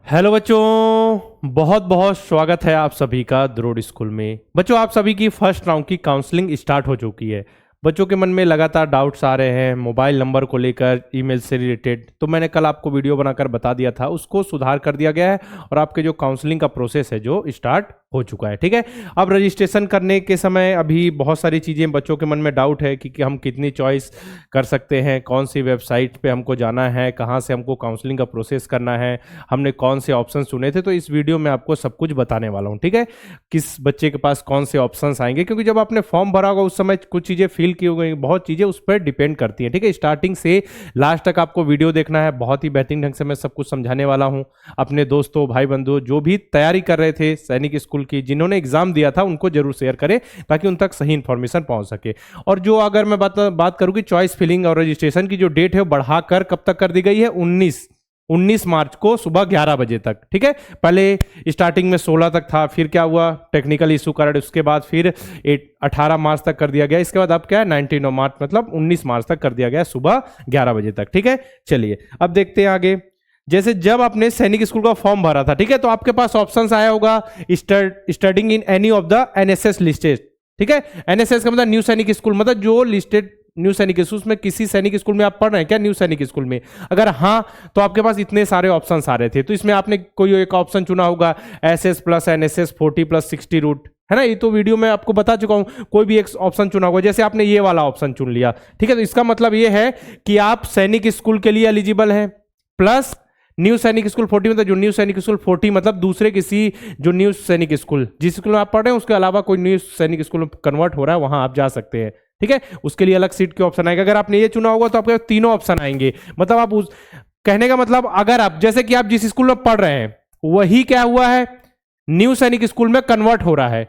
Hello बच्चों, बहुत बहुत स्वागत है आप सभी का द्रोड़ स्कूल में। बच्चों, आप सभी की फर्स्ट राउंड की काउंसलिंग स्टार्ट हो चुकी है। बच्चों के मन में लगातार डाउट्स आ रहे हैं मोबाइल नंबर को लेकर, ईमेल से रिलेटेड। तो मैंने कल आपको वीडियो बनाकर बता दिया था, उसको सुधार कर दिया गया है और आपके जो काउंसलिंग का प्रोसेस है जो स्टार्ट हो चुका है। ठीक है, अब रजिस्ट्रेशन करने के समय अभी बहुत सारी चीज़ें बच्चों के मन में डाउट है कि हम कितनी चॉइस कर सकते हैं, कौन सी वेबसाइट पे हमको जाना है, कहाँ से हमको काउंसलिंग का प्रोसेस करना है, हमने कौन से ऑप्शन चुने थे। तो इस वीडियो में आपको सब कुछ बताने वाला हूँ। ठीक है, किस बच्चे के पास कौन से ऑप्शंस आएंगे, क्योंकि जब आपने फॉर्म भरा होगा उस समय कुछ चीज़ें फिल की होगी, बहुत चीज़ें उस पर डिपेंड करती हैं। ठीक है, स्टार्टिंग से लास्ट तक आपको वीडियो देखना है। बहुत ही बेहतरीन ढंग से मैं सब कुछ समझाने वाला हूँ। अपने दोस्तों, भाई बंधुओं जो भी तैयारी कर रहे थे सैनिक स्कूल की, जिन्होंने एग्जाम दिया था, उनको जरूर शेयर करें ताकि उन तक सही इंफॉर्मेशन पहुंच सके। और जो अगर मैं बात करूं कि चॉइस फिलिंग और रजिस्ट्रेशन की जो डेट है वो बढ़ाकर कब तक कर दी गई है, 19 मार्च को सुबह 11 बजे तक। ठीक है, पहले स्टार्टिंग में 16 तक था, फिर क्या हुआ, टेक्निकल इशू कारण उसके बाद फिर 18 मार्च तक कर दिया गया। इसके बाद अब क्या है, 19 मार्च मतलब 19 मार्च तक कर दिया गया, सुबह 11 बजे तक। ठीक है, चलिए अब देखते हैं आगे। जैसे जब आपने सैनिक स्कूल का फॉर्म भरा था, ठीक है, तो आपके पास ऑप्शंस आया होगा studying in any of the NSS listed. ठीक है, एनएसएस का मतलब न्यू सैनिक स्कूल, मतलब जो लिस्टेड न्यू सैनिक स्कूल में किसी सैनिक स्कूल में आप पढ़ रहे हैं क्या, न्यू सैनिक स्कूल में? अगर हाँ, तो आपके पास इतने सारे ऑप्शंस आ रहे थे। तो इसमें आपने कोई एक ऑप्शन चुना होगा, SS plus NSS 40 plus 60 root, है ना। ये तो वीडियो में आपको बता चुका हूं। कोई भी एक ऑप्शन चुना होगा, जैसे आपने ये वाला ऑप्शन चुन लिया। ठीक है, तो इसका मतलब ये है कि आप सैनिक स्कूल के लिए एलिजिबल हैं, प्लस न्यू सैनिक स्कूल 40 मतलब जो न्यू सैनिक स्कूल 40 मतलब दूसरे किसी जो न्यू सैनिक स्कूल, जिस स्कूल में आप पढ़ रहे हैं उसके अलावा कोई न्यू सैनिक स्कूल में कन्वर्ट हो रहा है, वहां आप जा सकते हैं। ठीक है, उसके लिए अलग सीट के ऑप्शन आएगा। अगर आपने ये चुना होगा तो आपके तीनों ऑप्शन आएंगे। मतलब आप उस कहने का मतलब, अगर आप जैसे कि आप जिस स्कूल में पढ़ रहे हैं वही क्या हुआ है, न्यू सैनिक स्कूल में कन्वर्ट हो रहा है।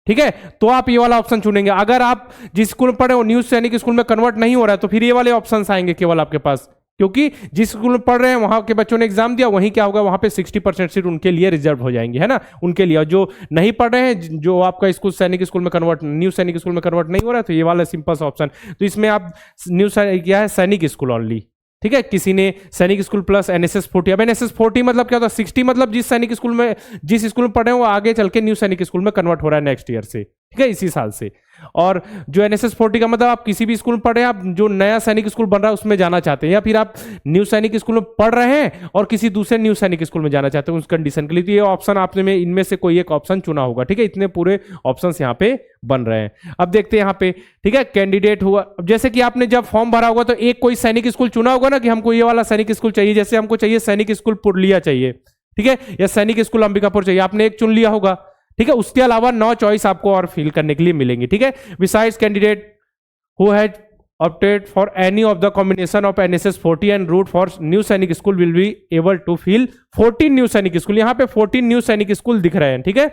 ठीक है, तो आप ये वाला ऑप्शन चुनेंगे। अगर आप जिस स्कूल में पढ़े हो न्यू सैनिक स्कूल में कन्वर्ट नहीं हो रहा है, तो फिर ये वाले ऑप्शन आएंगे केवल आपके पास, क्योंकि जिस स्कूल में पढ़ रहे हैं वहां के बच्चों ने एग्जाम दिया, वहीं क्या होगा, वहां पे 60% सीट उनके लिए रिजर्व हो जाएंगे, है ना, उनके लिए। और जो नहीं पढ़ रहे हैं, जो आपका स्कूल सैनिक स्कूल में कन्वर्ट, न्यू सैनिक स्कूल में कन्वर्ट नहीं हो रहा है, तो ये वाला सिंपल सा ऑप्शन। तो इसमें आप न्यू क्या है, सैनिक स्कूल ओनली। ठीक है, किसी ने सैनिक स्कूल प्लस एनएसएस 40। अब एनएसएस 40 मतलब क्या होता है, 60 मतलब जिस सैनिक स्कूल में, जिस स्कूल में पढ़े हैं वो आगे चल के न्यू सैनिक स्कूल में कन्वर्ट हो रहा है नेक्स्ट ईयर से। ठीक है, इसी साल से। और जो एनएसएस 40 का मतलब आप किसी भी स्कूल में पढ़ रहे हैं, आप जो नया सैनिक स्कूल बन रहा है उसमें जाना चाहते हैं, या फिर आप न्यू सैनिक स्कूल में पढ़ रहे हैं और किसी दूसरे न्यू सैनिक स्कूल में जाना चाहते हैं उस कंडीशन के लिए, तो ये ऑप्शन आपने में इनमें से कोई एक ऑप्शन चुना होगा। ठीक है, इतने पूरे ऑप्शन यहाँ पे बन रहे हैं। अब देखते हैं यहाँ पे। ठीक है, कैंडिडेट हुआ, अब जैसे कि आपने जब फॉर्म भरा होगा तो एक कोई सैनिक स्कूल चुना होगा ना, कि हमको ये वाला सैनिक स्कूल चाहिए। जैसे हमको चाहिए सैनिक स्कूल पुरलिया चाहिए, ठीक है, या सैनिक स्कूल अंबिकापुर चाहिए, आपने एक चुन लिया होगा। ठीक है, उसके अलावा 9 चॉइस आपको और फिल करने के लिए मिलेंगी। ठीक है, besides candidate who has opted for any of the combination of NSS 40 and route for new सैनिक school will be able to fill 14 new सैनिक स्कूल। यहां पे 14 न्यू सैनिक स्कूल दिख रहे हैं। ठीक है,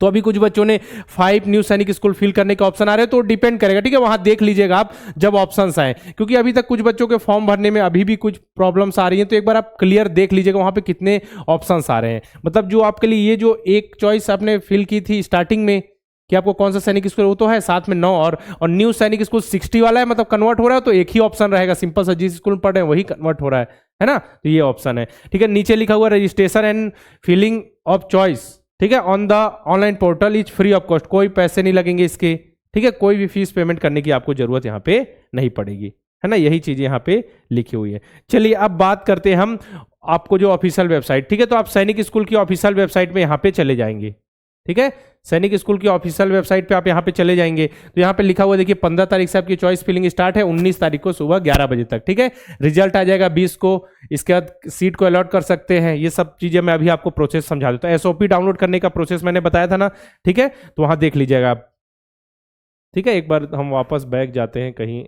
तो अभी कुछ बच्चों ने 5 न्यू सैनिक स्कूल फिल करने का ऑप्शन आ रहे हैं, तो डिपेंड करेगा। ठीक है, वहां देख लीजिएगा आप जब ऑप्शंस आए, क्योंकि अभी तक कुछ बच्चों के फॉर्म भरने में अभी भी कुछ प्रॉब्लम्स आ रही हैं, तो एक बार आप क्लियर देख लीजिएगा वहां पे कितने ऑप्शंस आ रहे हैं। मतलब जो आपके लिए ये जो एक चॉइस आपने फिल की थी स्टार्टिंग में कि आपको कौन सा सैनिक स्कूल, वो तो है, साथ में 9 और न्यू सैनिक स्कूल 60 वाला है, मतलब कन्वर्ट हो रहा है, तो एक ही ऑप्शन रहेगा सिंपल सा, जिस स्कूल में पढ़ रहे हैं वही कन्वर्ट हो रहा है ना, तो ये ऑप्शन है। ठीक है, नीचे लिखा हुआ registration and filling of choice, ठीक है, on the online portal is free of cost, कोई पैसे नहीं लगेंगे इसके। ठीक है, कोई भी फीस पेमेंट करने की आपको जरूरत यहाँ पे नहीं पड़ेगी, है ना, यही चीजें यहाँ पे लिखी हुई है। चलिए अब बात करते हैं हम आपको जो ऑफिशियल वेबसाइट। ठीक है, तो आप सैनिक स्कूल की ऑफिशियल वेबसाइट में यहाँ पे चले जाएंगे। ठीक है, सैनिक स्कूल की ऑफिशियल वेबसाइट पे आप यहाँ पे चले जाएंगे, तो यहाँ पे लिखा हुआ देखिए 15 तारीख से आपकी चॉइस फिलिंग स्टार्ट है, 19 तारीख को सुबह 11 बजे तक। ठीक है, रिजल्ट आ जाएगा 20 को, इसके बाद सीट को अलॉट कर सकते हैं। ये सब चीजें मैं अभी आपको प्रोसेस समझा देता हूँ। एसओपी डाउनलोड करने का प्रोसेस मैंने बताया था ना, ठीक है, तो वहां देख लीजिएगा आप। ठीक है, एक बार हम वापस बैक जाते हैं कहीं।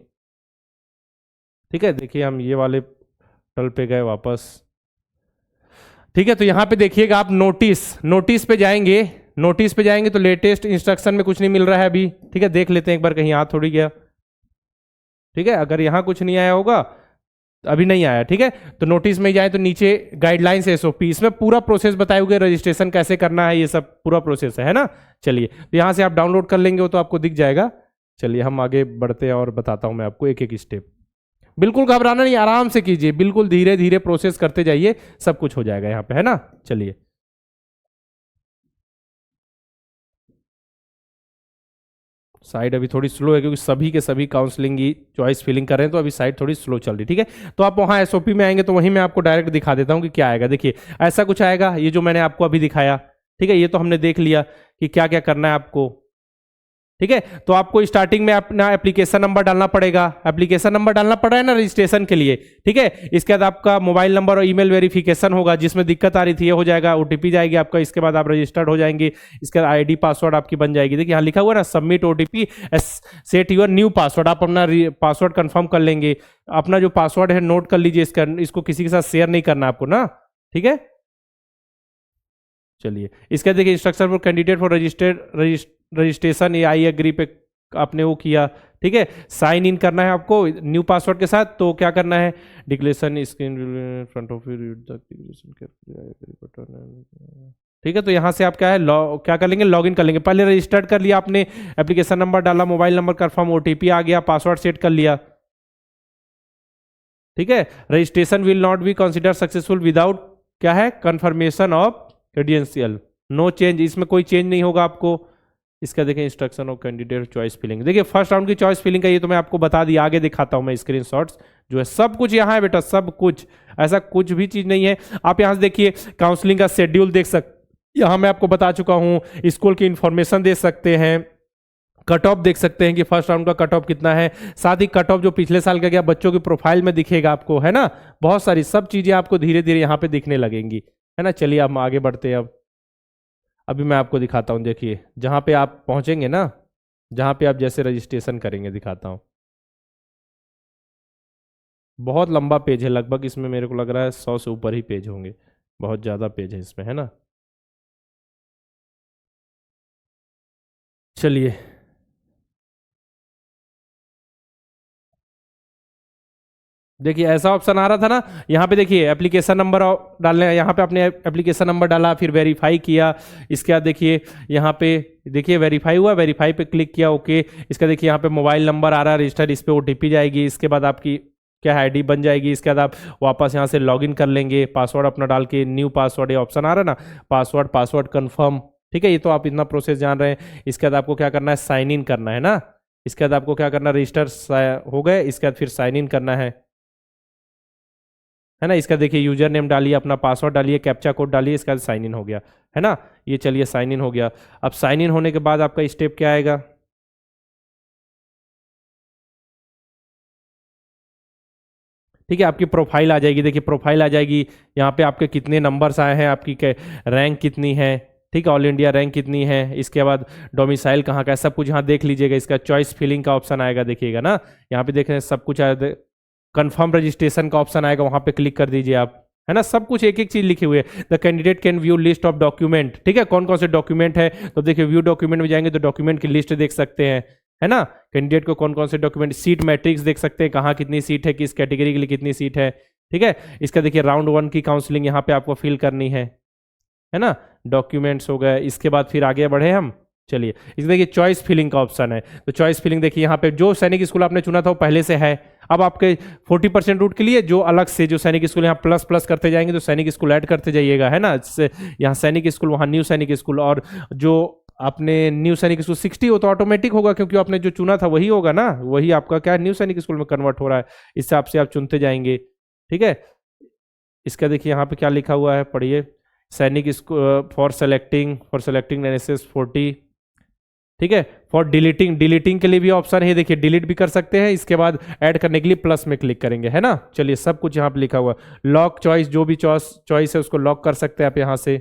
ठीक है, देखिए हम ये वाले टल पे गए वापस। ठीक है, तो यहाँ पे देखिएगा आप नोटिस पे जाएंगे। नोटिस पे जाएंगे तो लेटेस्ट इंस्ट्रक्शन में कुछ नहीं मिल रहा है अभी। ठीक है, देख लेते हैं एक बार, कहीं हाथ थोड़ी गया। ठीक है, अगर यहाँ कुछ नहीं आया होगा, अभी नहीं आया। ठीक है, तो नोटिस में जाए तो नीचे गाइडलाइंस एसओपी, इसमें पूरा प्रोसेस बताए हुए, रजिस्ट्रेशन कैसे करना है, ये सब पूरा प्रोसेस है ना। चलिए, तो यहाँ से आप डाउनलोड कर लेंगे, वो तो आपको दिख जाएगा। चलिए हम आगे बढ़ते हैं और बताता हूँ मैं आपको एक एक स्टेप। बिल्कुल घबराना नहीं, आराम से कीजिए, बिल्कुल धीरे धीरे प्रोसेस करते जाइए, सब कुछ हो जाएगा यहाँ पे, है ना। चलिए साइड अभी थोड़ी स्लो है क्योंकि सभी के सभी काउंसलिंग की चॉइस फिलिंग कर रहे हैं, तो अभी साइड थोड़ी स्लो चल रही, ठीक है। तो आप वहाँ एसओपी में आएंगे तो वहीं मैं आपको डायरेक्ट दिखा देता हूँ कि क्या आएगा। देखिए ऐसा कुछ आएगा, ये जो मैंने आपको अभी दिखाया, ठीक है, ये तो हमने देख लिया कि क्या क्या करना है आपको, ठीक है। तो आपको स्टार्टिंग में अपना एप्लीकेशन नंबर डालना पड़ेगा, एप्लीकेशन नंबर डालना पड़ रहा है ना रजिस्ट्रेशन के लिए, ठीक है। इसके बाद आपका मोबाइल नंबर और ईमेल वेरिफिकेशन होगा, जिसमें दिक्कत आ रही थी ये हो जाएगा, ओटीपी जाएगी आपका, इसके बाद आप रजिस्टर्ड हो जाएंगे, इसके बाद आईडी पासवर्ड आपकी बन जाएगी। देखिए यहाँ लिखा हुआ है ना, submit OTP set your new password, आप अपना पासवर्ड कंफर्म कर लेंगे। अपना जो पासवर्ड है नोट कर लीजिए, इसको किसी के साथ शेयर नहीं करना आपको ना, ठीक है। चलिए इसका देखिए instruction for candidate for registration, ये आई एग्री पे आपने वो किया, ठीक है। साइन इन करना है आपको न्यू पासवर्ड के साथ, तो क्या करना है, डिक्लेरेशन स्क्रीन फ्रंट ऑफ ठीक है। तो यहां से आप क्या है क्या कर लेंगे, लॉगिन कर लेंगे। पहले रजिस्टर्ड कर लिया आपने, एप्लीकेशन नंबर डाला, मोबाइल नंबर कंफर्म, ओटीपी आ गया, पासवर्ड सेट कर लिया, ठीक है। Registration will not be consider successful without क्या है, confirmation of credential, no change, इसमें कोई चेंज नहीं होगा आपको। इसका देखें instruction of candidate choice filling, देखिए फर्स्ट राउंड की चॉइस फिलिंग का ये तो मैं आपको बता दिया, आगे दिखाता हूं मैं स्क्रीनशॉट्स जो है, सब कुछ यहाँ है बेटा, सब कुछ, ऐसा कुछ भी चीज नहीं है। आप यहां से देखिए काउंसलिंग का शेड्यूल देख सकते, यहां मैं आपको बता चुका हूं, स्कूल की इंफॉर्मेशन दे सकते हैं, कट ऑफ देख सकते हैं कि फर्स्ट राउंड का कट ऑफ कितना है, साथ ही कट ऑफ जो पिछले साल का गया बच्चों की प्रोफाइल में दिखेगा आपको, है ना। बहुत सारी सब चीजें आपको धीरे धीरे यहाँ पे दिखने लगेंगी, है ना। चलिए हम आगे बढ़ते हैं। अब अभी मैं आपको दिखाता हूँ, देखिए जहाँ पे आप पहुँचेंगे ना, जहाँ पे आप जैसे रजिस्ट्रेशन करेंगे, दिखाता हूँ। बहुत लंबा पेज है, लगभग इसमें मेरे को लग रहा है 100 से ऊपर ही पेज होंगे, बहुत ज़्यादा पेज है इसमें, है ना। चलिए देखिए ऐसा ऑप्शन आ रहा था ना, यहाँ पे देखिए एप्लीकेशन नंबर डालने, यहाँ पे आपने एप्लीकेशन नंबर डाला, फिर वेरीफाई किया, इसके बाद देखिए यहाँ पे देखिए वेरीफाई हुआ, वेरीफाई पे क्लिक किया, ओके। इसका देखिए यहाँ पे मोबाइल नंबर आ रहा है रजिस्टर्ड, इस पर ओटीपी जाएगी, इसके बाद आपकी क्या आईडी बन जाएगी, इसके बाद आप वापस यहाँ से लॉगिन कर लेंगे, पासवर्ड अपना डाल के, न्यू पासवर्ड ये ऑप्शन आ रहा है ना, पासवर्ड कन्फर्म, ठीक है। ये तो आप इतना प्रोसेस जान रहे हैं। इसके बाद आपको क्या करना है, साइन इन करना है ना, इसके बाद आपको क्या करना है, रजिस्टर हो गए, इसके बाद फिर साइन इन करना है ना। इसका देखिए यूजर नेम डालिए, अपना पासवर्ड डालिए, कैप्चा कोड डालिए, इसका साइन इन हो गया, है ना। ये चलिए साइन इन हो गया। अब साइन इन होने के बाद आपका स्टेप क्या आएगा, ठीक है, आपकी प्रोफाइल आ जाएगी, देखिए प्रोफाइल आ जाएगी, यहाँ पे आपके कितने नंबर्स आए हैं, आपकी रैंक कितनी है, ठीक है, ऑल इंडिया रैंक कितनी है, इसके बाद डोमिसाइल कहाँ का है, सब कुछ यहाँ देख लीजिएगा। इसका चॉइस फिलिंग का ऑप्शन आएगा, देखिएगा ना, यहाँ पे देख रहे हैं सब कुछ आएगा, कंफर्म रजिस्ट्रेशन का ऑप्शन आएगा, वहां पे क्लिक कर दीजिए आप, है ना। सब कुछ एक एक चीज लिखी हुई है। The candidate can view list of document, ठीक है, कौन कौन से डॉक्यूमेंट है, तो देखिए व्यू डॉक्यूमेंट में जाएंगे तो डॉक्यूमेंट की लिस्ट देख सकते हैं, है ना। कैंडिडेट को कौन कौन से डॉक्यूमेंट, सीट मैट्रिक्स देख सकते हैं, कहाँ कितनी सीट है, किस कैटेगरी के लिए कितनी सीट है, ठीक है। इसका देखिए राउंड 1 की काउंसलिंग यहाँ पे आपको फिल करनी है ना। डॉक्यूमेंट्स हो गए, इसके बाद फिर आगे बढ़े हम, चलिए इस देखिए चॉइस फिलिंग का ऑप्शन है, तो चॉइस फिलिंग देखिए यहाँ पे जो सैनिक स्कूल आपने चुना था वो पहले से है। अब आपके 40% रूट के लिए जो अलग से जो सैनिक स्कूल यहाँ प्लस प्लस करते जाएंगे, तो सैनिक स्कूल ऐड करते जाइएगा, है ना। यहाँ सैनिक स्कूल, वहाँ न्यू सैनिक स्कूल, और जो आपने न्यू सैनिक स्कूल 60 हो तो ऑटोमेटिक होगा, क्योंकि आपने जो चुना था वही होगा ना, वही आपका क्या न्यू सैनिक स्कूल में कन्वर्ट हो रहा है, इस हिसाब से आप चुनते जाएंगे, ठीक है। इसका देखिए यहाँ पे क्या लिखा हुआ है, पढ़िए, सैनिक स्कूल फॉर सेलेक्टिंग एनएसएस 40, ठीक है। फॉर डिलीटिंग के लिए भी ऑप्शन है, देखिए डिलीट भी कर सकते हैं, इसके बाद ऐड करने के लिए प्लस में क्लिक करेंगे, है ना। चलिए सब कुछ यहाँ पे लिखा हुआ है। लॉक चॉइस, जो भी चॉइस है उसको लॉक कर सकते हैं आप यहाँ से,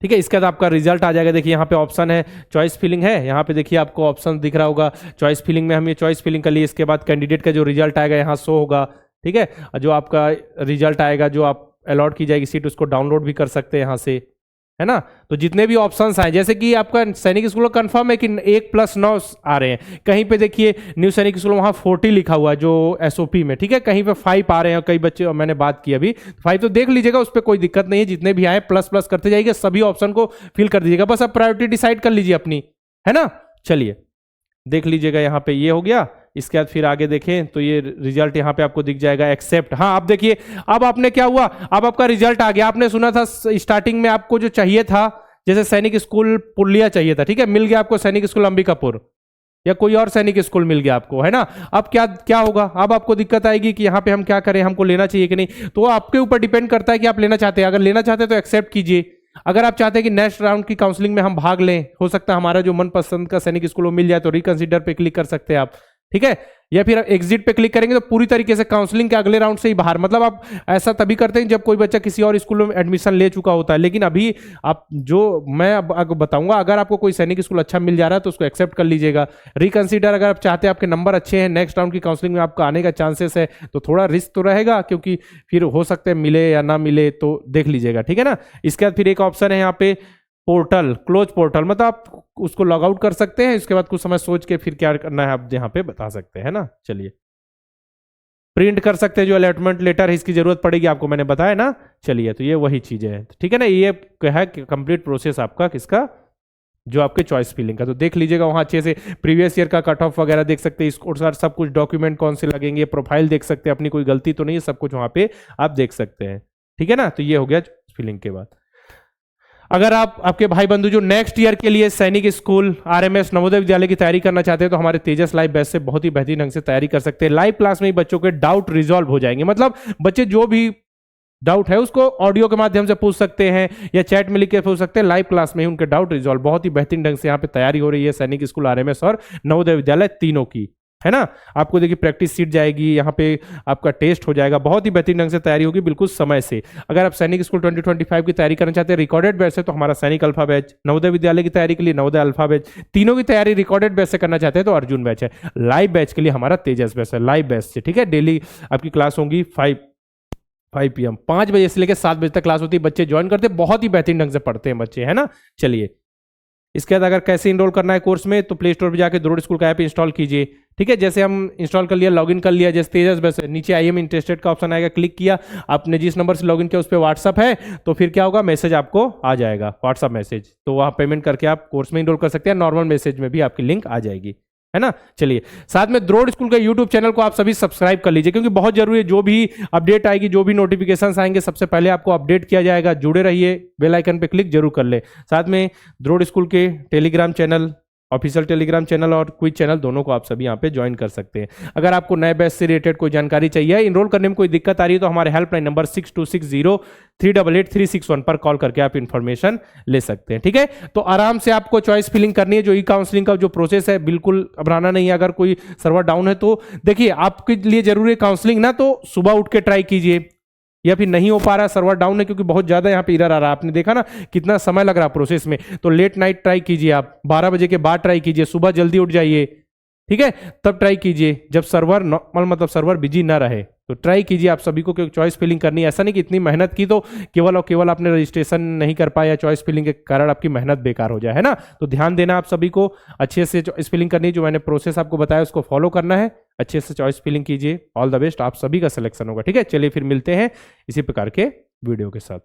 ठीक है। इसके बाद आपका रिजल्ट आ जाएगा, देखिए यहाँ पे ऑप्शन है चॉइस फिलिंग है, यहाँ पे देखिए आपको ऑप्शन दिख रहा होगा चॉइस फिलिंग में, हम ये चॉइस फिलिंग कर लिए, इसके बाद कैंडिडेट का जो रिजल्ट आएगा यहाँ शो होगा, ठीक है। जो आपका रिजल्ट आएगा, जो आप अलॉट की जाएगी सीट, उसको डाउनलोड भी कर सकते हैं यहाँ से, है ना। तो जितने भी ऑप्शंस आए, जैसे कि आपका सैनिक स्कूल कंफर्म है कि 1+9 आ रहे हैं, कहीं पे देखिए न्यू सैनिक स्कूल वहाँ 40 लिखा हुआ है जो एसओपी में, ठीक है, कहीं पे 5 आ रहे हैं, कई बच्चे मैंने बात की अभी 5, तो देख लीजिएगा, उस पर कोई दिक्कत नहीं है, जितने भी आए प्लस प्लस करते जाइएगा, सभी ऑप्शन को फिल कर दीजिएगा, बस आप प्रायोरिटी डिसाइड कर लीजिए अपनी, है ना। चलिए देख लीजिएगा यहाँ पे ये हो गया, इसके बाद फिर आगे देखें तो ये रिजल्ट यहाँ पे आपको दिख जाएगा, एक्सेप्ट। हाँ, अब देखिए, अब आपने क्या हुआ, अब आपका रिजल्ट आ गया। आपने सुना था स्टार्टिंग में आपको जो चाहिए था, जैसे सैनिक स्कूल पुरलिया चाहिए था, ठीक है, मिल गया आपको सैनिक स्कूल अंबिकापुर, या कोई और सैनिक स्कूल मिल गया आपको, है ना। अब क्या क्या होगा, अब आपको दिक्कत आएगी कि यहाँ पे हम क्या करें, हमको लेना चाहिए कि नहीं। तो आपके ऊपर डिपेंड करता है कि आप लेना चाहते हैं। अगर लेना चाहते हैं तो एक्सेप्ट कीजिए। अगर आप चाहते हैं कि नेक्स्ट राउंड की काउंसलिंग में हम भाग लें, हो सकता है हमारा जो मनपसंद का सैनिक स्कूल वो मिल जाए, तो रिकंसिडर पे क्लिक कर सकते हैं आप, ठीक है। या फिर एग्जिट पे क्लिक करेंगे तो पूरी तरीके से काउंसलिंग के अगले राउंड से ही बाहर। मतलब आप ऐसा तभी करते हैं जब कोई बच्चा किसी और स्कूल में एडमिशन ले चुका होता है। लेकिन अभी आप जो मैं अब बताऊंगा, अगर आपको कोई सैनिक स्कूल अच्छा मिल जा रहा है तो उसको एक्सेप्ट कर लीजिएगा। रिकंसिडर अगर आप चाहते हैं, आपके नंबर अच्छे हैं, नेक्स्ट राउंड की काउंसलिंग में आपका आने का चांसेस है, तो थोड़ा रिस्क तो रहेगा, क्योंकि फिर हो सकता है मिले या ना मिले, तो देख लीजिएगा, ठीक है ना। इसके बाद फिर एक ऑप्शन है यहाँ पे पोर्टल, क्लोज पोर्टल, मतलब आप उसको लॉग आउट कर सकते हैं। इसके बाद कुछ समय सोच के फिर क्या करना है आप यहाँ पे बता सकते हैं ना। चलिए, प्रिंट कर सकते हैं जो अलॉटमेंट लेटर है, इसकी जरूरत पड़ेगी आपको, मैंने बताया ना। चलिए, तो ये वही चीजें हैं, ठीक है ना। ये है कंप्लीट प्रोसेस आपका किसका, जो आपके चॉइस फिलिंग का। तो देख लीजिएगा वहां अच्छे से, प्रीवियस ईयर का कट ऑफ वगैरह देख सकते हैं, इसको सब कुछ, डॉक्यूमेंट कौन से लगेंगे, प्रोफाइल देख सकते हैं, अपनी कोई गलती तो नहीं है, सब कुछ वहां पे आप देख सकते हैं, ठीक है ना। तो ये हो गया फिलिंग के बाद। अगर आप आपके भाई बंधु जो नेक्स्ट ईयर के लिए सैनिक स्कूल आरएमएस नवोदय विद्यालय की तैयारी करना चाहते हैं, तो हमारे तेजस लाइव बैच से बहुत ही बेहतरीन ढंग से तैयारी कर सकते हैं। लाइव क्लास में ही बच्चों के डाउट रिजॉल्व हो जाएंगे। मतलब बच्चे जो भी डाउट है उसको ऑडियो के माध्यम से पूछ सकते हैं या चैट में लिख के पूछ सकते हैं। लाइव क्लास में ही उनके डाउट रिजॉल्व, बहुत ही बेहतरीन ढंग से यहाँ पे तैयारी हो रही है सैनिक स्कूल आरएमएस और नवोदय विद्यालय तीनों की, है ना। आपको देखिए प्रैक्टिस सीट जाएगी, यहाँ पे आपका टेस्ट हो जाएगा, बहुत ही बेहतरीन ढंग से तैयारी होगी, बिल्कुल समय से। अगर आप सैनिक स्कूल 2025 की तैयारी करना चाहते हैं रिकॉर्डेड बैच से, तो हमारा सैनिक अल्फा बैच, नवोदय विद्यालय की तैयारी के लिए नवोदय अल्फा बैच, तीनों की तैयारी रिकॉर्डेड बैच से करना चाहते हैं तो अर्जुन बैच है। लाइव बैच के लिए हमारा तेजस बैच है, लाइव बैच से, ठीक है। डेली आपकी क्लास होंगी 5 PM, 5 बजे से लेकर 7 बजे तक क्लास होती है। बच्चे ज्वाइन करते हैं, बहुत ही बेहतरीन ढंग से पढ़ते हैं बच्चे, है ना। चलिए, इसके बाद अगर कैसे इनरोल करना है कोर्स में, तो प्ले स्टोर पर जाकर द्रोड़ स्कूल का ऐप इंस्टॉल कीजिए, ठीक है। जैसे हम इंस्टॉल कर लिया, लॉगिन कर लिया, जैसे तेजस बस नीचे आई एम इंटरेस्टेड का ऑप्शन आएगा, क्लिक किया, आपने जिस नंबर से लॉगिन किया उस पर व्हाट्सअप है, तो फिर क्या होगा, मैसेज आपको आ जाएगा, व्हाट्सअप मैसेज, तो वहाँ पेमेंट करके आप कोर्स में इनरोल कर सकते हैं। नॉर्मल मैसेज में भी आपकी लिंक आ जाएगी, है ना। चलिए, साथ में द्रोड़ स्कूल का यूट्यूब चैनल को आप सभी सब्सक्राइब कर लीजिए, क्योंकि बहुत जरूरी है, जो भी अपडेट आएगी, जो भी नोटिफिकेशंस आएंगे, सबसे पहले आपको अपडेट किया जाएगा। जुड़े रहिए, बेल आइकन पे क्लिक जरूर कर ले। साथ में द्रोड़ स्कूल के Telegram channel, official Telegram channel और क्विज चैनल, दोनों को आप सभी यहाँ पे ज्वाइन कर सकते हैं। अगर आपको नए बैच से रिलेटेड कोई जानकारी चाहिए, इनरोल करने में कोई दिक्कत आ रही है, तो हमारे हेल्पलाइन नंबर 6260388361 पर कॉल करके आप इन्फॉर्मेशन ले सकते हैं, ठीक है। तो आराम से आपको चॉइस फिलिंग करनी है। जो ई काउंसलिंग का जो प्रोसेस है, बिल्कुल घबराना नहीं है। अगर कोई सर्वर डाउन है तो देखिए, आपके लिए जरूरी है काउंसलिंग ना, तो सुबह उठ के ट्राई कीजिए, या फिर नहीं हो पा रहा, सर्वर डाउन है, क्योंकि बहुत ज्यादा यहाँ पे एरर आ रहा है। आपने देखा ना कितना समय लग रहा है प्रोसेस में, तो लेट नाइट ट्राई कीजिए, आप 12 बजे के बाद ट्राई कीजिए, सुबह जल्दी उठ जाइए, ठीक है, तब ट्राई कीजिए जब सर्वर नॉर्मल, मतलब सर्वर बिजी ना रहे, तो ट्राई कीजिए। आप सभी को चॉइस फिलिंग करनी है, ऐसा नहीं कि इतनी मेहनत की तो केवल और केवल आपने रजिस्ट्रेशन नहीं कर पाया, चॉइस फिलिंग के कारण आपकी मेहनत बेकार हो जाए, है ना। तो ध्यान देना, आप सभी को अच्छे से चॉइस फिलिंग करनी है। जो मैंने प्रोसेस आपको बताया उसको फॉलो करना है, अच्छे से चॉइस फिलिंग कीजिए। ऑल द बेस्ट, आप सभी का सिलेक्शन होगा, ठीक है। चलिए फिर मिलते हैं इसी प्रकार के वीडियो के साथ।